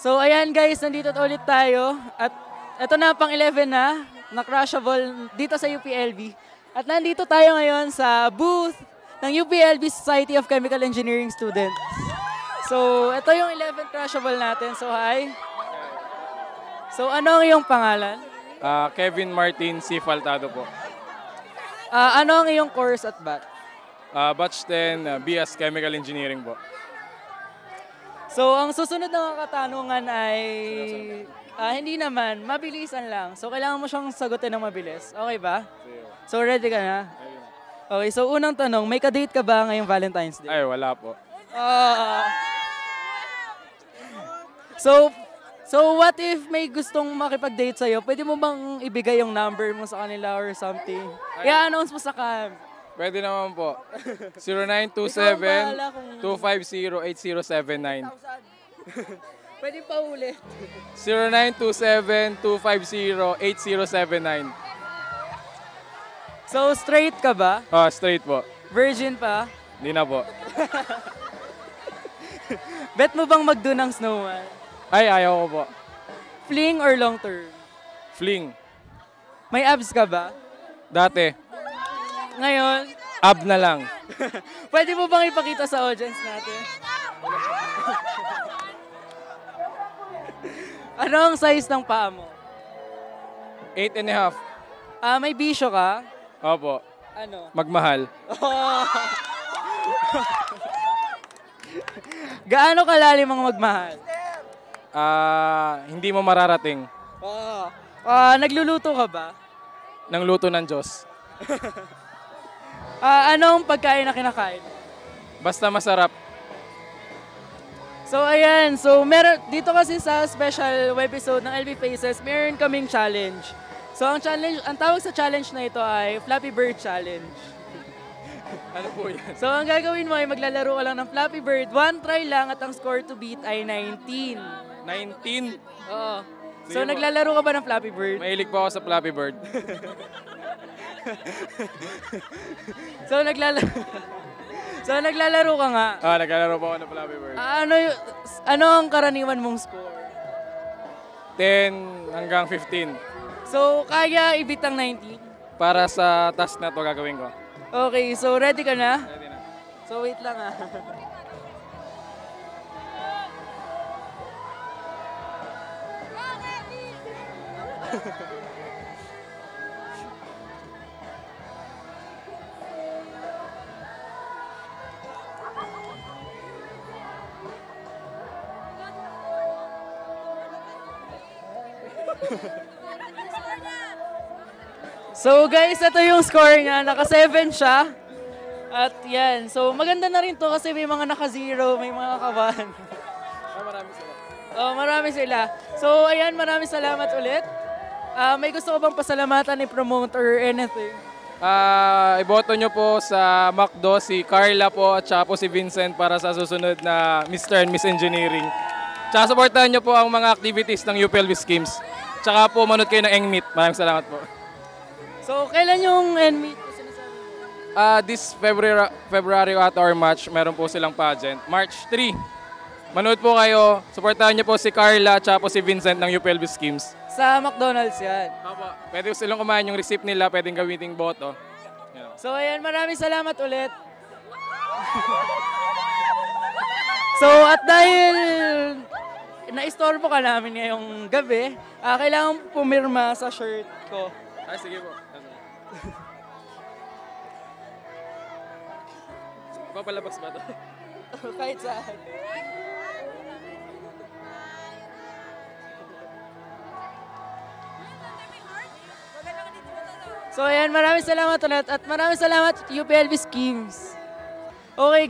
So ayan guys, nandito ulit tayo at ito na pang 11 na Crushable dito sa UPLB. At nandito tayo ngayon sa booth ng UPLB Society of Chemical Engineering Students. So ito yung 11 Crushable natin. So hi. So ano ang iyong pangalan? Kevin Martin C. Faltado po. Ano ang iyong course at bat? Batch 10, BS Chemical Engineering po. So ang susunod na katanungan ay hindi naman, mabilisan lang. So kailangan mo siyang sagutin ng mabilis. Okay ba? So ready ka na? Okay, so unang tanong, may ka-date ka ba ngayong Valentine's Day? Ay, wala po. So what if may gustong makipag-date sa'yo? Pwede mo bang ibigay yung number mo sa kanila or something? I-announce mo sa cam. Pwede naman po. 0927-250-8079. Pwede pa ulit. 0927-250-8079. So straight ka ba? Straight po. Virgin pa? Hindi na po. Bet mo bang magdo ng snowman? Ay, ayaw ko po. Fling or long term? Fling. May abs ka ba? Dati. Ngayon? Ab na lang. Pwede mo bang ipakita sa audience natin? Ano ang size ng paa mo? 8.5. May bisyo ka? Opo. Ano? Magmahal. Gaano kalalim ang magmahal? Hindi mo mararating. Nagluluto ka ba? Ng luto ng Diyos. Anong pagkain na kinakain? Basta masarap. So ayan, so meron dito kasi sa special webisode ng LB Faces, meron kaming challenge. So ang tawag sa challenge na ito ay Flappy Bird Challenge. Ano po yan? So ang gagawin mo ay maglalaro ka lang ng Flappy Bird, one try lang at ang score to beat ay 19. 19? Oo. So naglalaro ka ba ng Flappy Bird? Mahilig po ako sa Flappy Bird. So naglalaro ka nga. Naglalaro po ako ng Flappy Bird. Ano ang karaniwan mong score? 10 hanggang 15. So kaya i-beat ang 19? Para sa task na to gagawin ko. Okay, so ready ka na? Ready na. So wait lang So guys, ito yung score nga. Naka-7 siya. At yan. So maganda na rin to kasi may mga naka-0, may mga naka-1. Marami sila. Marami sila. So ayan, maraming salamat ulit. May gusto ko bang pasalamatan i-promote or anything? Iboto nyo po sa MacDo si Carla po at saka po si Vincent para sa susunod na Mr. and Miss Engineering. Tsaka supportahan nyo po ang mga activities ng UPLB Schemes. Tsaka po manood kayo ng Engmeet. Maraming salamat po. So kailan yung Engmeet? This February at our match, meron po silang pageant. March 3. Manood po kayo. Supportahan nyo po si Carla at saka po si Vincent ng UPLB Schemes. Sa McDonald's yan. Pwede silang kumain yung receipt nila, pwedeng gamitin boto. So ayan, maraming salamat ulit. So at dahil naistorbo ka namin ngayong gabi, kailangan pumirma sa shirt ko. Sige po. Papalabas ba ito? Kahit saan. So ayan, maraming salamat ulit at maraming salamat UPLB Schemes. Okay.